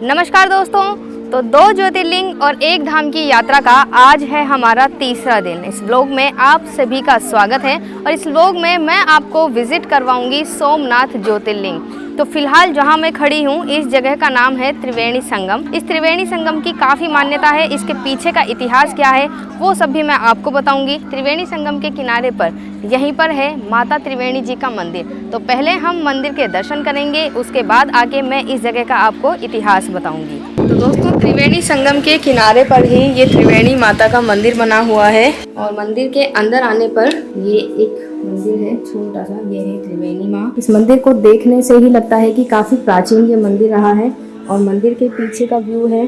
नमस्कार दोस्तों। तो 2 ज्योतिर्लिंग और 1 धाम की यात्रा का आज है हमारा तीसरा दिन। इस व्लॉग में आप सभी का स्वागत है और इस व्लॉग में मैं आपको विजिट करवाऊंगी सोमनाथ ज्योतिर्लिंग। तो फिलहाल जहां मैं खड़ी हूं इस जगह का नाम है त्रिवेणी संगम। इस त्रिवेणी संगम की काफ़ी मान्यता है, इसके पीछे का इतिहास क्या है वो सब भी मैं आपको बताऊंगी। त्रिवेणी संगम के किनारे पर यहीं पर है माता त्रिवेणी जी का मंदिर। तो पहले हम मंदिर के दर्शन करेंगे, उसके बाद आके मैं इस जगह का आपको इतिहास बताऊंगी। तो दोस्तों, त्रिवेणी संगम के किनारे पर ही ये त्रिवेणी माता का मंदिर बना हुआ है और मंदिर के अंदर आने पर ये एक मंदिर है छोटा सा, ये है त्रिवेणी माँ। इस मंदिर को देखने से ही लगता है कि काफ़ी प्राचीन ये मंदिर रहा है और मंदिर के पीछे का व्यू है।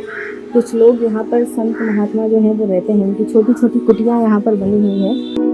कुछ लोग यहाँ पर संत महात्मा जो हैं वो रहते हैं, उनकी छोटी छोटी कुटियाँ यहाँ पर बनी हुई है।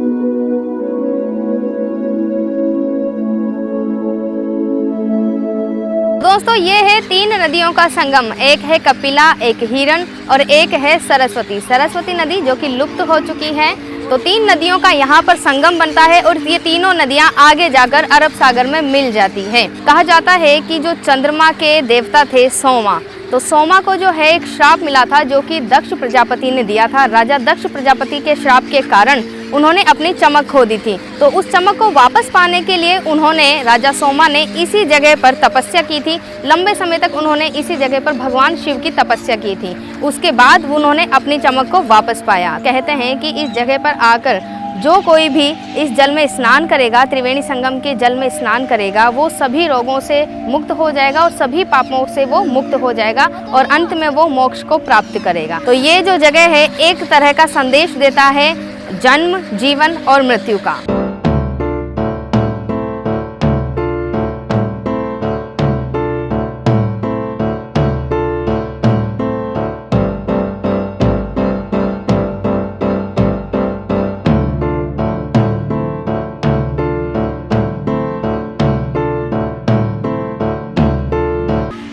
दोस्तों, ये है 3 नदियों का संगम। एक है कपिला, एक हिरण और एक है सरस्वती। सरस्वती नदी जो कि लुप्त हो चुकी है। तो 3 नदियों का यहाँ पर संगम बनता है और ये तीनों नदियाँ आगे जाकर अरब सागर में मिल जाती हैं। कहा जाता है कि जो चंद्रमा के देवता थे सोमा, तो सोमा को जो है एक श्राप मिला था जो कि दक्ष प्रजापति ने दिया था। राजा दक्ष प्रजापति के श्राप के कारण उन्होंने अपनी चमक खो दी थी। तो उस चमक को वापस पाने के लिए उन्होंने, राजा सोमा ने इसी जगह पर तपस्या की थी। लंबे समय तक उन्होंने इसी जगह पर भगवान शिव की तपस्या की थी। उसके बाद उन्होंने अपनी चमक को वापस पाया। कहते हैं कि इस जगह पर आकर जो कोई भी इस जल में स्नान करेगा, त्रिवेणी संगम के जल में स्नान करेगा, वो सभी रोगों से मुक्त हो जाएगा और सभी पापों से वो मुक्त हो जाएगा और अंत में वो मोक्ष को प्राप्त करेगा। तो ये जो जगह है एक तरह का संदेश देता है जन्म, जीवन और मृत्यु का।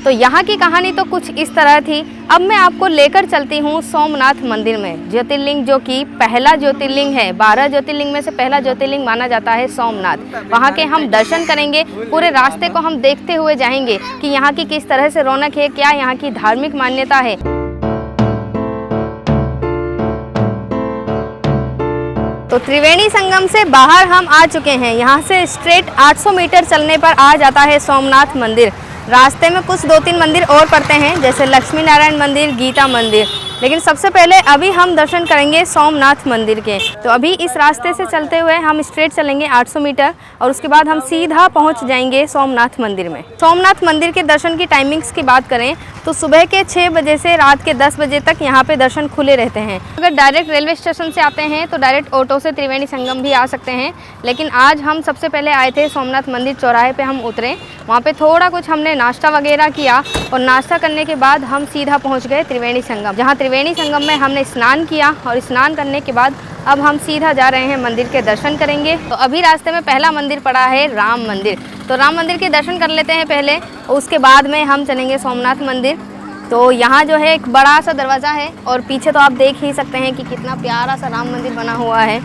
तो यहाँ की कहानी तो कुछ इस तरह थी। अब मैं आपको लेकर चलती हूँ सोमनाथ मंदिर में। ज्योतिर्लिंग जो कि पहला ज्योतिर्लिंग है, 12 ज्योतिर्लिंग में से पहला ज्योतिर्लिंग माना जाता है सोमनाथ। वहाँ के हम दर्शन करेंगे। पूरे रास्ते को हम देखते हुए जाएंगे कि यहाँ की किस तरह से रौनक है, क्या यहाँ की धार्मिक मान्यता है। तो त्रिवेणी संगम से बाहर हम आ चुके हैं। यहाँ से स्ट्रेट 800 मीटर चलने पर आ जाता है सोमनाथ मंदिर। रास्ते में कुछ 2-3 मंदिर और पड़ते हैं, जैसे लक्ष्मी नारायण मंदिर, गीता मंदिर, लेकिन सबसे पहले अभी हम दर्शन करेंगे सोमनाथ मंदिर के। तो अभी इस रास्ते से चलते हुए हम स्ट्रेट चलेंगे 800 मीटर और उसके बाद हम सीधा पहुंच जाएंगे सोमनाथ मंदिर में। सोमनाथ मंदिर के दर्शन की टाइमिंग्स की बात करें तो सुबह के 6 बजे से रात के 10 बजे तक यहाँ पे दर्शन खुले रहते हैं। अगर डायरेक्ट रेलवे स्टेशन से आते हैं तो डायरेक्ट ऑटो से त्रिवेणी संगम भी आ सकते हैं, लेकिन आज हम सबसे पहले आए थे सोमनाथ मंदिर चौराहे पे हम उतरे। वहाँ पे थोड़ा कुछ हमने नाश्ता वगैरह किया और नाश्ता करने के बाद हम सीधा पहुँच गए त्रिवेणी संगम, जहाँ त्रिवेणी संगम में हमने स्नान किया और स्नान करने के बाद अब हम सीधा जा रहे हैं मंदिर के दर्शन करेंगे। तो अभी रास्ते में पहला मंदिर पड़ा है राम मंदिर। तो राम मंदिर के दर्शन कर लेते हैं पहले, उसके बाद में हम चलेंगे सोमनाथ मंदिर। तो यहाँ जो है एक बड़ा सा दरवाज़ा है और पीछे तो आप देख ही सकते हैं कि कितना प्यारा सा राम मंदिर बना हुआ है।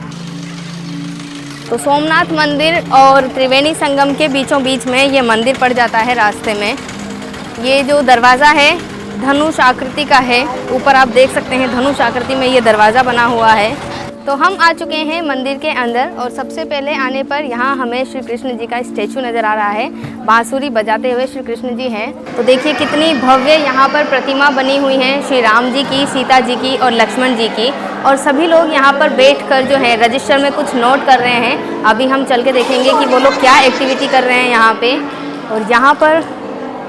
तो सोमनाथ मंदिर और त्रिवेणी संगम के बीचों बीच में ये मंदिर पड़ जाता है रास्ते में। ये जो दरवाज़ा है धनुष आकृति का है, ऊपर आप देख सकते हैं धनुष आकृति में ये दरवाज़ा बना हुआ है। तो हम आ चुके हैं मंदिर के अंदर और सबसे पहले आने पर यहाँ हमें श्री कृष्ण जी का स्टैचू नज़र आ रहा है। बांसुरी बजाते हुए श्री कृष्ण जी हैं। तो देखिए कितनी भव्य यहाँ पर प्रतिमा बनी हुई है श्री राम जी की, सीता जी की और लक्ष्मण जी की। और सभी लोग यहाँ पर बैठकर जो है रजिस्टर में कुछ नोट कर रहे हैं। अभी हम चल के देखेंगे कि वो लोग क्या एक्टिविटी कर रहे हैं यहाँ पे। और यहाँ पर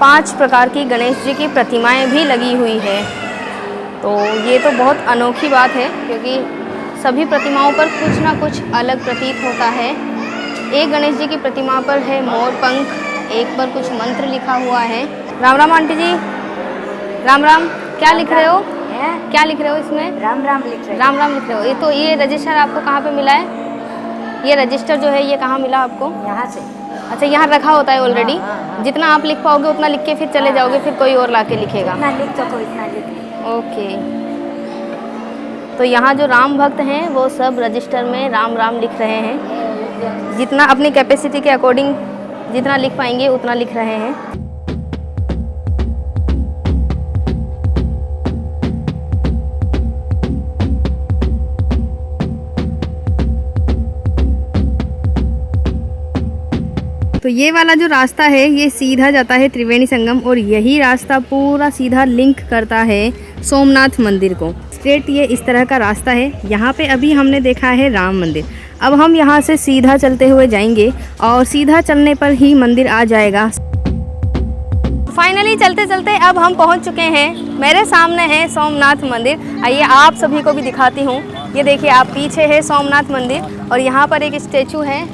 5 प्रकार की गणेश जी की प्रतिमाएँ भी लगी हुई है। तो ये तो बहुत अनोखी बात है क्योंकि सभी प्रतिमाओं पर कुछ ना कुछ अलग प्रतीत होता है। एक गणेश जी की प्रतिमा पर है मोर पंख, एक पर कुछ मंत्र लिखा हुआ है। राम राम आंटी जी, राम राम। क्या लिख रहे हो? क्या लिख रहे हो इसमें? राम राम लिख रहे हो। राम राम लिख रहे हो। ये तो ये रजिस्टर आपको कहाँ पे मिला है? ये रजिस्टर जो है ये कहाँ मिला आपको? यहाँ से। अच्छा, यहाँ रखा होता है ऑलरेडी। हाँ। जितना आप लिख पाओगे उतना लिख के फिर चले जाओगे, फिर कोई और ला के लिखेगा। इतना लिख सको इतना लिख। ओके। तो यहाँ जो राम भक्त हैं वो सब रजिस्टर में राम राम लिख रहे हैं। जितना अपनी कैपेसिटी के अकॉर्डिंग जितना लिख पाएंगे उतना लिख रहे हैं। तो ये वाला जो रास्ता है ये सीधा जाता है त्रिवेणी संगम और यही रास्ता पूरा सीधा लिंक करता है सोमनाथ मंदिर को। स्ट्रेट ये इस तरह का रास्ता है। यहाँ पे अभी हमने देखा है राम मंदिर। अब हम यहाँ से सीधा चलते हुए जाएंगे और सीधा चलने पर ही मंदिर आ जाएगा। फाइनली चलते चलते अब हम पहुँच चुके हैं। मेरे सामने है सोमनाथ मंदिर। आइए आप सभी को भी दिखाती हूँ। ये देखिए आप, पीछे है सोमनाथ मंदिर और यहाँ पर एक स्टेचू है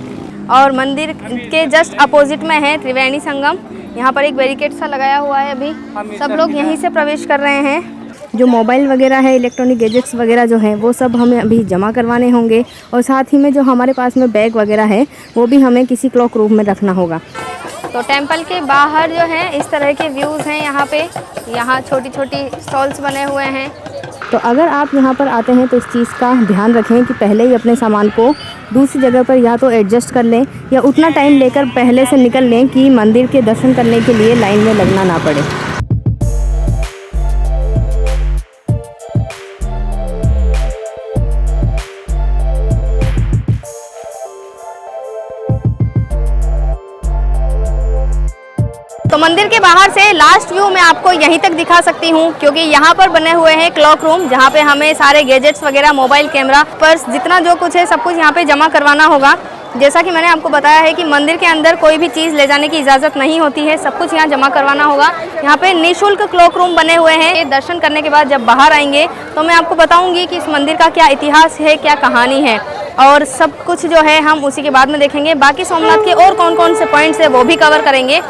और मंदिर के जस्ट अपोजिट में है त्रिवेणी संगम। यहाँ पर एक बैरिकेड सा लगाया हुआ है। अभी सब लोग यहीं से प्रवेश कर रहे हैं। जो मोबाइल वगैरह है, इलेक्ट्रॉनिक गैजेट्स वगैरह जो हैं वो सब हमें अभी जमा करवाने होंगे और साथ ही में जो हमारे पास में बैग वगैरह है वो भी हमें किसी क्लॉक रूम में रखना होगा। तो टेंपल के बाहर जो है इस तरह के व्यूज़ हैं। यहाँ पे छोटी छोटी स्टॉल्स बने हुए हैं। तो अगर आप यहाँ पर आते हैं तो इस चीज़ का ध्यान रखें कि पहले ही अपने सामान को दूसरी जगह पर या तो एडजस्ट कर लें या उतना टाइम लेकर पहले से निकल लें कि मंदिर के दर्शन करने के लिए लाइन में लगना ना पड़े। तो मंदिर के बाहर से लास्ट व्यू मैं आपको यहीं तक दिखा सकती हूँ, क्योंकि यहाँ पर बने हुए हैं क्लॉक रूम, जहाँ पे हमें सारे गैजेट्स वगैरह, मोबाइल, कैमरा, पर्स, जितना जो कुछ है सब कुछ यहाँ पे जमा करवाना होगा। जैसा कि मैंने आपको बताया है कि मंदिर के अंदर कोई भी चीज़ ले जाने की इजाज़त नहीं होती है, सब कुछ यहाँ जमा करवाना होगा। यहाँ पे निःशुल्क क्लॉक रूम बने हुए हैं। दर्शन करने के बाद जब बाहर आएंगे तो मैं आपको बताऊँगी कि इस मंदिर का क्या इतिहास है, क्या कहानी है, और सब कुछ जो है हम उसी के बाद में देखेंगे। बाकी सोमनाथ के और कौन कौन से पॉइंट्स है वो भी कवर करेंगे।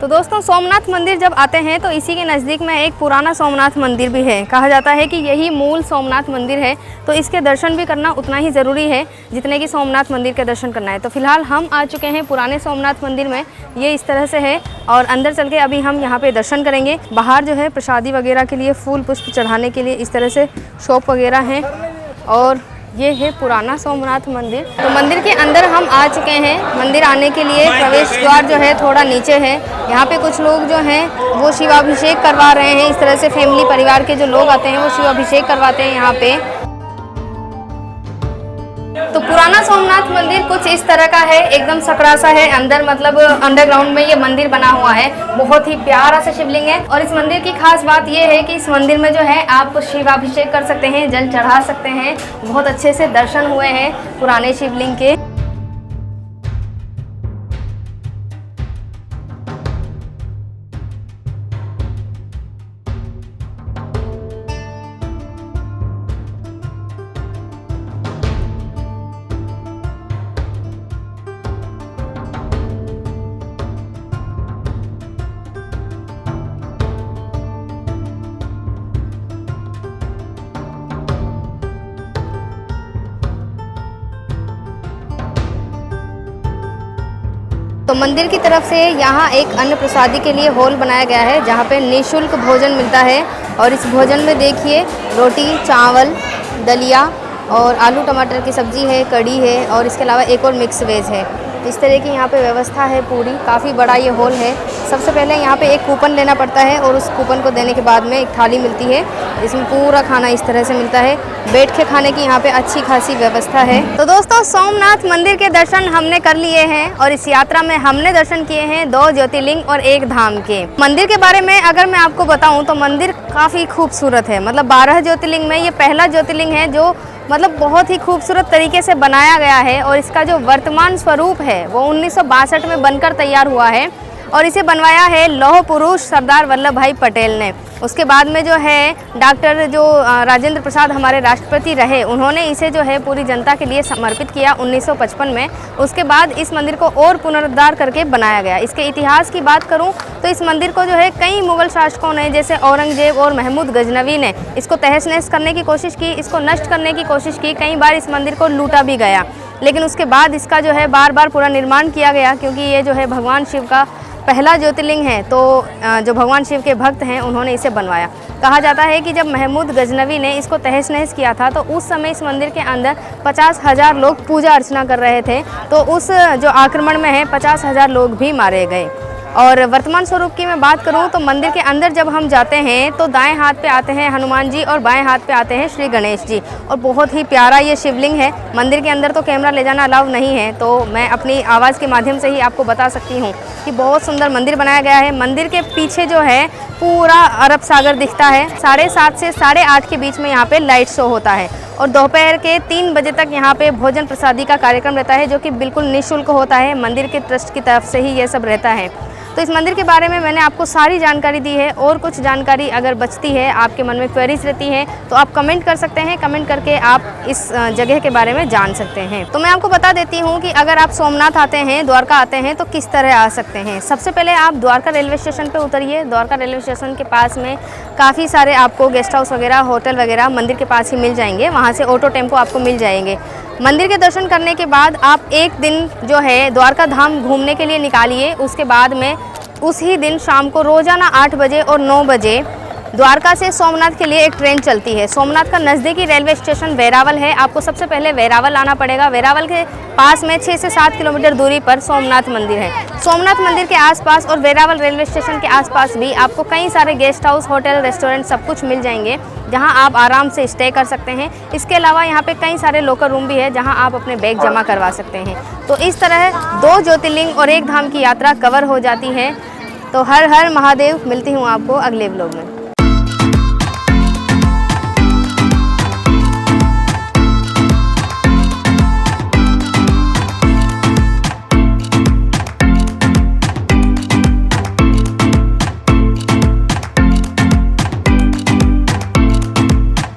तो दोस्तों, सोमनाथ मंदिर जब आते हैं तो इसी के नज़दीक में एक पुराना सोमनाथ मंदिर भी है। कहा जाता है कि यही मूल सोमनाथ मंदिर है, तो इसके दर्शन भी करना उतना ही ज़रूरी है जितने कि सोमनाथ मंदिर के दर्शन करना है। तो फिलहाल हम आ चुके हैं पुराने सोमनाथ मंदिर में। ये इस तरह से है और अंदर चल के अभी हम यहाँ पे दर्शन करेंगे। बाहर जो है प्रसादी वगैरह के लिए, फूल पुष्प चढ़ाने के लिए इस तरह से शॉप वगैरह हैं और ये है पुराना सोमनाथ मंदिर। तो मंदिर के अंदर हम आ चुके हैं। मंदिर आने के लिए प्रवेश द्वार जो है थोड़ा नीचे है। यहाँ पे कुछ लोग जो हैं वो शिवाभिषेक करवा रहे हैं। इस तरह से फैमिली, परिवार के जो लोग आते हैं वो शिवाभिषेक करवाते हैं यहाँ पे। तो पुराना सोमनाथ मंदिर कुछ इस तरह का है, एकदम सकरा सा है अंदर, मतलब अंडरग्राउंड में ये मंदिर बना हुआ है। बहुत ही प्यारा सा शिवलिंग है और इस मंदिर की खास बात ये है कि इस मंदिर में जो है आप शिवाभिषेक कर सकते हैं, जल चढ़ा सकते हैं। बहुत अच्छे से दर्शन हुए हैं पुराने शिवलिंग के। तो मंदिर की तरफ से यहाँ एक अन्न प्रसादी के लिए हॉल बनाया गया है, जहाँ पे निःशुल्क भोजन मिलता है। और इस भोजन में देखिए रोटी, चावल, दलिया और आलू टमाटर की सब्ज़ी है, कढ़ी है और इसके अलावा एक और मिक्स वेज है। इस तरह की यहाँ पे व्यवस्था है पूरी। काफ़ी बड़ा ये हॉल है। सबसे पहले यहाँ पे एक कूपन लेना पड़ता है और उस कूपन को देने के बाद में एक थाली मिलती है, जिसमें पूरा खाना इस तरह से मिलता है। बैठ के खाने की यहाँ पे अच्छी खासी व्यवस्था है। तो दोस्तों, सोमनाथ मंदिर के दर्शन हमने कर लिए हैं और इस यात्रा में हमने दर्शन किए हैं 2 ज्योतिर्लिंग और 1 धाम के। मंदिर के बारे में अगर मैं आपको बताऊँ तो मंदिर काफ़ी खूबसूरत है। मतलब 12 ज्योतिर्लिंग में ये पहला ज्योतिर्लिंग है जो मतलब बहुत ही खूबसूरत तरीके से बनाया गया है। और इसका जो वर्तमान स्वरूप है वो 1962 में बनकर तैयार हुआ है और इसे बनवाया है लौह पुरुष सरदार वल्लभ भाई पटेल ने। उसके बाद में जो है डॉक्टर राजेंद्र प्रसाद हमारे राष्ट्रपति रहे, उन्होंने इसे जो है पूरी जनता के लिए समर्पित किया 1955 में। उसके बाद इस मंदिर को और पुनरुद्धार करके बनाया गया। इसके इतिहास की बात करूं तो इस मंदिर को जो है कई मुगल शासकों ने, जैसे औरंगजेब और महमूद गजनवी ने इसको तहस नहस करने की कोशिश की, इसको नष्ट करने की कोशिश की। कई बार इस मंदिर को लूटा भी गया, लेकिन उसके बाद इसका जो है बार बार पूरा निर्माण किया गया, क्योंकि ये जो है भगवान शिव का पहला ज्योतिर्लिंग है, तो जो भगवान शिव के भक्त हैं उन्होंने इसे बनवाया। कहा जाता है कि जब महमूद गजनवी ने इसको तहस नहस किया था तो उस समय इस मंदिर के अंदर 50,000 लोग पूजा अर्चना कर रहे थे, तो उस जो आक्रमण में है 50,000 लोग भी मारे गए। और वर्तमान स्वरूप की मैं बात करूं तो मंदिर के अंदर जब हम जाते हैं तो दाएं हाथ पे आते हैं हनुमान जी और बाएं हाथ पे आते हैं श्री गणेश जी, और बहुत ही प्यारा ये शिवलिंग है। मंदिर के अंदर तो कैमरा ले जाना अलाउ नहीं है, तो मैं अपनी आवाज़ के माध्यम से ही आपको बता सकती हूँ कि बहुत सुंदर मंदिर बनाया गया है। मंदिर के पीछे जो है पूरा अरब सागर दिखता है। 7:30 से 8:30 के बीच में यहाँ पे लाइट शो होता है और दोपहर के 3 बजे तक यहाँ पे भोजन प्रसादी का कार्यक्रम रहता है, जो कि बिल्कुल निःशुल्क होता है। मंदिर के ट्रस्ट की तरफ से ही ये सब रहता है। तो इस मंदिर के बारे में मैंने आपको सारी जानकारी दी है, और कुछ जानकारी अगर बचती है, आपके मन में क्वेरीज रहती है, तो आप कमेंट कर सकते हैं। कमेंट करके आप इस जगह के बारे में जान सकते हैं। तो मैं आपको बता देती हूँ कि अगर आप सोमनाथ आते हैं, द्वारका आते हैं, तो किस तरह आ सकते हैं। सबसे पहले आप द्वारका रेलवे स्टेशन पे उतरिए। द्वारका रेलवे स्टेशन के पास में काफ़ी सारे आपको गेस्ट हाउस वगैरह, होटल वगैरह मंदिर के पास ही मिल जाएंगे। वहाँ से ऑटो टेम्पो आपको मिल जाएंगे। मंदिर के दर्शन करने के बाद आप एक दिन जो है द्वारका धाम घूमने के लिए निकालिए। उसके बाद में उसी दिन शाम को रोज़ाना 8 बजे और 9 बजे द्वारका से सोमनाथ के लिए एक ट्रेन चलती है। सोमनाथ का नज़दीकी रेलवे स्टेशन वेरावल है। आपको सबसे पहले वेरावल आना पड़ेगा। वेरावल के पास में 6 से 7 किलोमीटर दूरी पर सोमनाथ मंदिर है। सोमनाथ मंदिर के आसपास और वेरावल रेलवे स्टेशन के आसपास भी आपको कई सारे गेस्ट हाउस, होटल, रेस्टोरेंट सब कुछ मिल जाएंगे, जहां आप आराम से स्टे कर सकते हैं। इसके अलावा यहाँ पे कई सारे लोकल रूम भी है, जहां आप अपने बैग जमा करवा सकते हैं। तो इस तरह 2 ज्योतिर्लिंग और 1 धाम की यात्रा कवर हो जाती है। तो हर हर महादेव। मिलती हूँ आपको अगले व्लॉग में।